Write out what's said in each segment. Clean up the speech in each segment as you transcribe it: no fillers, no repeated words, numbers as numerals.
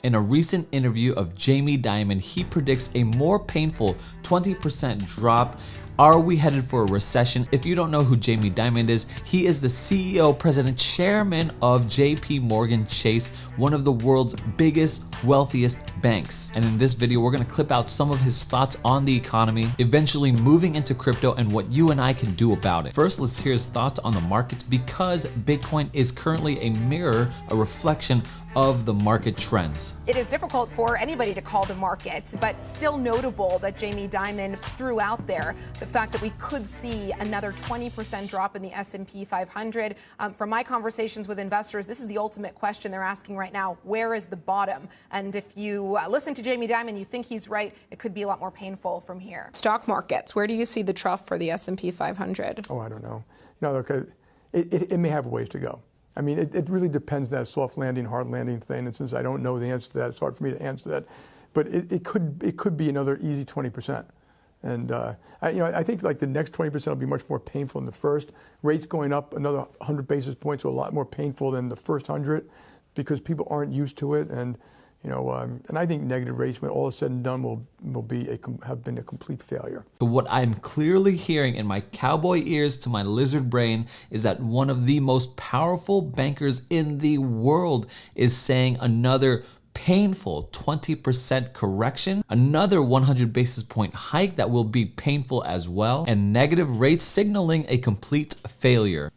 In a recent interview of Jamie Dimon, he predicts a more painful 20% drop. Are we headed for a recession? If you don't know who Jamie Dimon is, he is the CEO, president, chairman of JPMorgan Chase, one of the world's biggest, wealthiest banks. And in this video, we're gonna clip out some of his thoughts on the economy, eventually moving into crypto and what you and I can do about it. First, let's hear his thoughts on the markets because Bitcoin is currently a mirror, a reflection of the market trends. It is difficult for anybody to call the market, but still notable that Jamie Dimon threw out there the fact that we could see another 20% drop in the S&P 500. From my conversations with investors, this is the ultimate question they're asking right now. Where is the bottom? And if you listen to Jamie Dimon, you think he's right, it could be a lot more painful from here. Stock markets, where do you see the trough for the S&P 500? Oh, I don't know. Look, it may have a ways to go. I mean, it really depends on that soft landing, hard landing thing. And since I don't know the answer to that, it's hard for me to answer that. But it could be another easy 20%. And I think like the next 20% will be much more painful than the first. Rates going up another 100 basis points are a lot more painful than the first 100 because people aren't used to it. And and I think negative rates, when all is said and done, will have been a complete failure. So what I'm clearly hearing in my cowboy ears to my lizard brain is that one of the most powerful bankers in the world is saying another painful 20% correction, another 100 basis point hike that will be painful as well, and negative rates signaling a complete failure.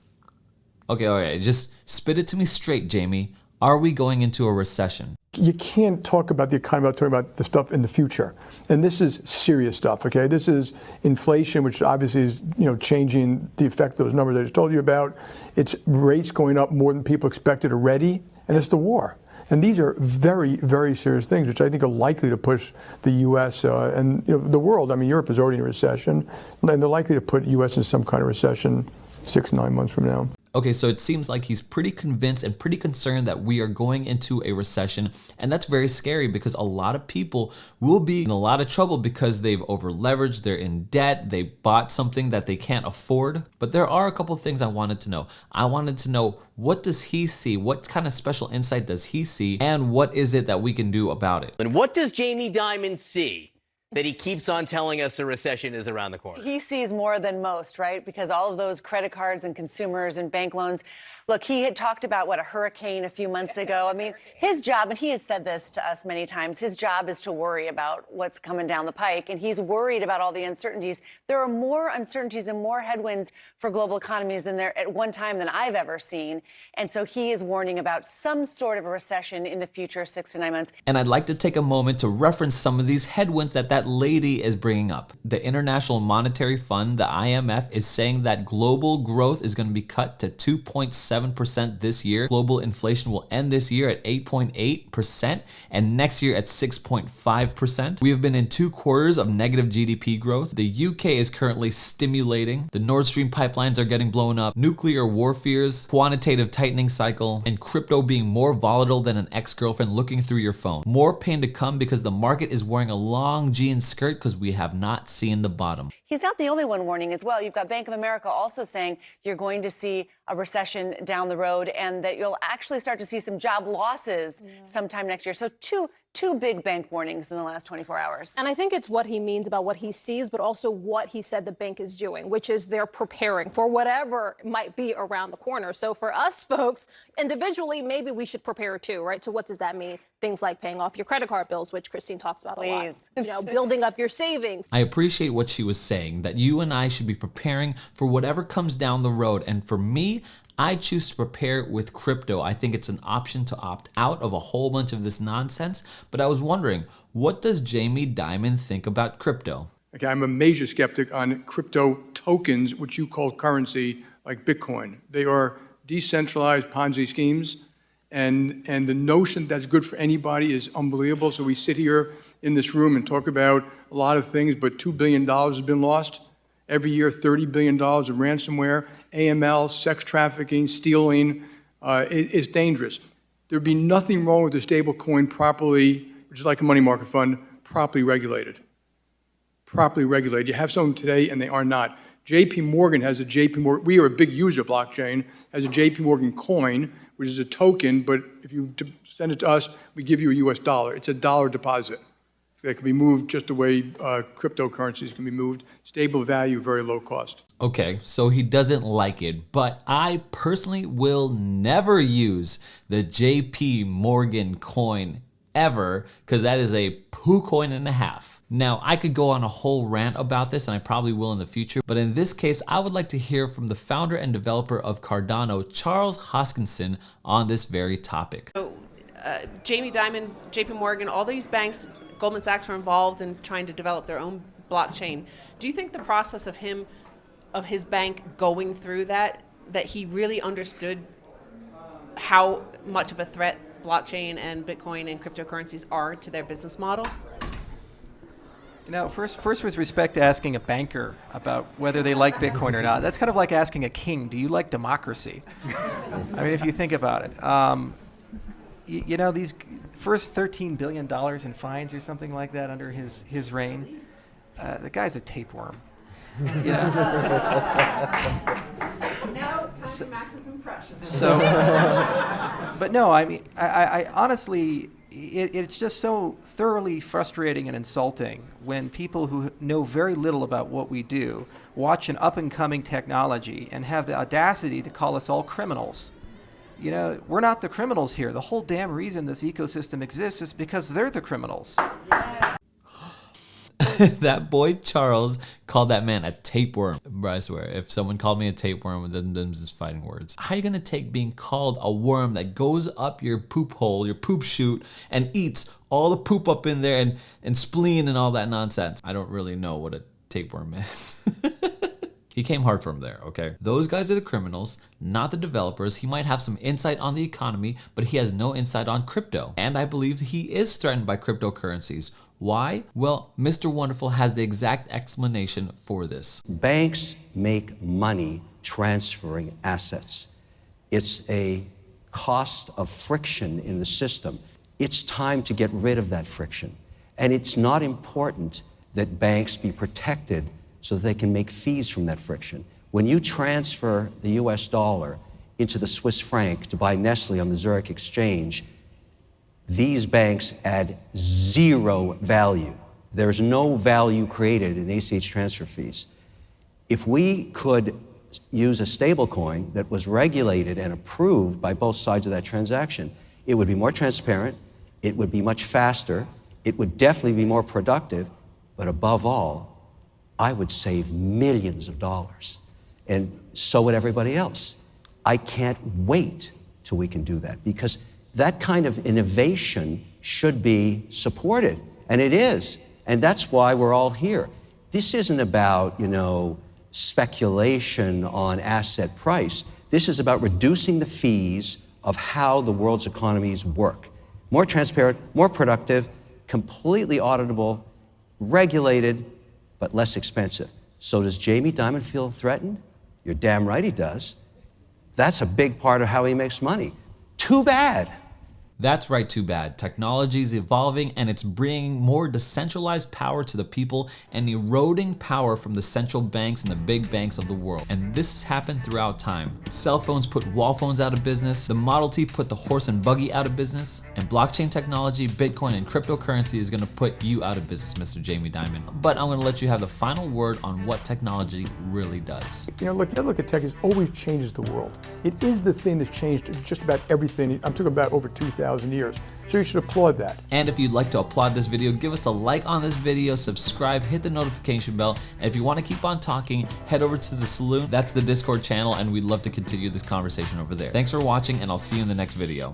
Okay, just spit it to me straight, Jamie. Are we going into a recession? You can't talk about the economy without talking about the stuff in the future. And this is serious stuff, okay? This is inflation, which obviously is, changing the effect of those numbers I just told you about. It's rates going up more than people expected already, and it's the war. And these are very, very serious things, which I think are likely to push the U.S. And the world. I mean, Europe is already in a recession, and they're likely to put U.S. in some kind of recession 6-9 months from now. Okay, so it seems like he's pretty convinced and pretty concerned that we are going into a recession. And that's very scary because a lot of people will be in a lot of trouble because they've over leveraged, they're in debt, they bought something that they can't afford. But there are a couple of things I wanted to know. I wanted to know, what does he see? What kind of special insight does he see? And what is it that we can do about it? And what does Jamie Dimon see that he keeps on telling us a recession is around the corner? He sees more than most, right? Because all of those credit cards and consumers and bank loans. Look, he had talked about, a hurricane a few months ago. I mean, his job, and he has said this to us many times, his job is to worry about what's coming down the pike, and he's worried about all the uncertainties. There are more uncertainties and more headwinds for global economies than there at one time than I've ever seen. And so he is warning about some sort of a recession in the future, 6 to 9 months. And I'd like to take a moment to reference some of these headwinds that lady is bringing up. The International Monetary Fund, the IMF, is saying that global growth is going to be cut to 2.7% this year. Global inflation will end this year at 8.8% and next year at 6.5%. We have been in 2 quarters of negative GDP growth. The UK is currently stimulating. The Nord Stream pipelines are getting blown up. Nuclear war fears, quantitative tightening cycle, and crypto being more volatile than an ex-girlfriend looking through your phone. More pain to come because the market is wearing a long jean skirt because we have not seen the bottom. He's not the only one warning as well. You've got Bank of America also saying you're going to see a recession down the road and that you'll actually start to see some job losses sometime next year. So two big bank warnings in the last 24 hours. And I think it's what he means about what he sees, but also what he said the bank is doing, which is they're preparing for whatever might be around the corner. So for us folks, individually, maybe we should prepare too, right? So what does that mean? Things like paying off your credit card bills, which Christine talks about a lot. Building up your savings. I appreciate what she was saying, that you and I should be preparing for whatever comes down the road. And for me, I choose to prepare with crypto. I think it's an option to opt out of a whole bunch of this nonsense. But I was wondering, what does Jamie Dimon think about crypto? Okay, I'm a major skeptic on crypto tokens, which you call currency, like Bitcoin. They are decentralized Ponzi schemes, and the notion that's good for anybody is unbelievable. So we sit here in this room and talk about a lot of things, but $2 billion has been lost. Every year, $30 billion of ransomware, AML, sex trafficking, stealing. It's dangerous. There'd be nothing wrong with a stable coin properly, which is like a money market fund, properly regulated. Properly regulated. You have some today and they are not. JPMorgan has a JPMorgan, we are a big user of blockchain, has a JPMorgan coin, which which is a token, but if you send it to us, we give you a US dollar. It's a dollar deposit. That can be moved just the way cryptocurrencies can be moved. Stable value, very low cost. Okay, so he doesn't like it, but I personally will never use the JPMorgan coin ever, because that is a poo coin and a half. Now, I could go on a whole rant about this, and I probably will in the future, but in this case, I would like to hear from the founder and developer of Cardano, Charles Hoskinson, on this very topic. So, Jamie Dimon, JPMorgan, all these banks, Goldman Sachs were involved in trying to develop their own blockchain. Do you think the process of his bank going through that he really understood how much of a threat blockchain and Bitcoin and cryptocurrencies are to their business model? You know, first with respect to asking a banker about whether they like Bitcoin or not, that's kind of like asking a king, do you like democracy? I mean, if you think about it. You know, these first $13 billion in fines or something like that under his reign, the guy's a tapeworm. You know? Now, time to Max's impression. So, but no, I mean, I honestly, it's just so thoroughly frustrating and insulting when people who know very little about what we do watch an up-and-coming technology and have the audacity to call us all criminals. You know, we're not the criminals here. The whole damn reason this ecosystem exists is because they're the criminals. That boy Charles called that man a tapeworm. Bro, I swear, if someone called me a tapeworm, then them just fighting words. How are you gonna take being called a worm that goes up your poop hole, your poop chute, and eats all the poop up in there and spleen and all that nonsense? I don't really know what a tapeworm is. He came hard for him there, okay? Those guys are the criminals, not the developers. He might have some insight on the economy, but he has no insight on crypto. And I believe he is threatened by cryptocurrencies. Why? Well, Mr. Wonderful has the exact explanation for this. Banks make money transferring assets. It's a cost of friction in the system. It's time to get rid of that friction. And it's not important that banks be protected so that they can make fees from that friction. When you transfer the US dollar into the Swiss franc to buy Nestle on the Zurich exchange, these banks add zero value. There's no value created in ACH transfer fees. If we could use a stable coin that was regulated and approved by both sides of that transaction, it would be more transparent, it would be much faster, it would definitely be more productive, but above all, I would save millions of dollars, and so would everybody else. I can't wait till we can do that, because that kind of innovation should be supported, and it is, and that's why we're all here. This isn't about, you know, speculation on asset price. This is about reducing the fees of how the world's economies work. More transparent, more productive, completely auditable, regulated, but less expensive. So does Jamie Dimon feel threatened? You're damn right he does. That's a big part of how he makes money. Too bad. That's right, too bad. Technology is evolving and it's bringing more decentralized power to the people and eroding power from the central banks and the big banks of the world. And this has happened throughout time. Cell phones put wall phones out of business, the Model T put the horse and buggy out of business, and blockchain technology, Bitcoin, and cryptocurrency is gonna put you out of business, Mr. Jamie Dimon. But I'm gonna let you have the final word on what technology really does. You know, look at tech, it always changes the world. It is the thing that changed just about everything. I'm talking about over 2,000 years. So you should applaud that. And if you'd like to applaud this video, give us a like on this video, subscribe, hit the notification bell, and if you want to keep on talking, head over to the Saloon. That's the Discord channel, and we'd love to continue this conversation over there. Thanks for watching, and I'll see you in the next video.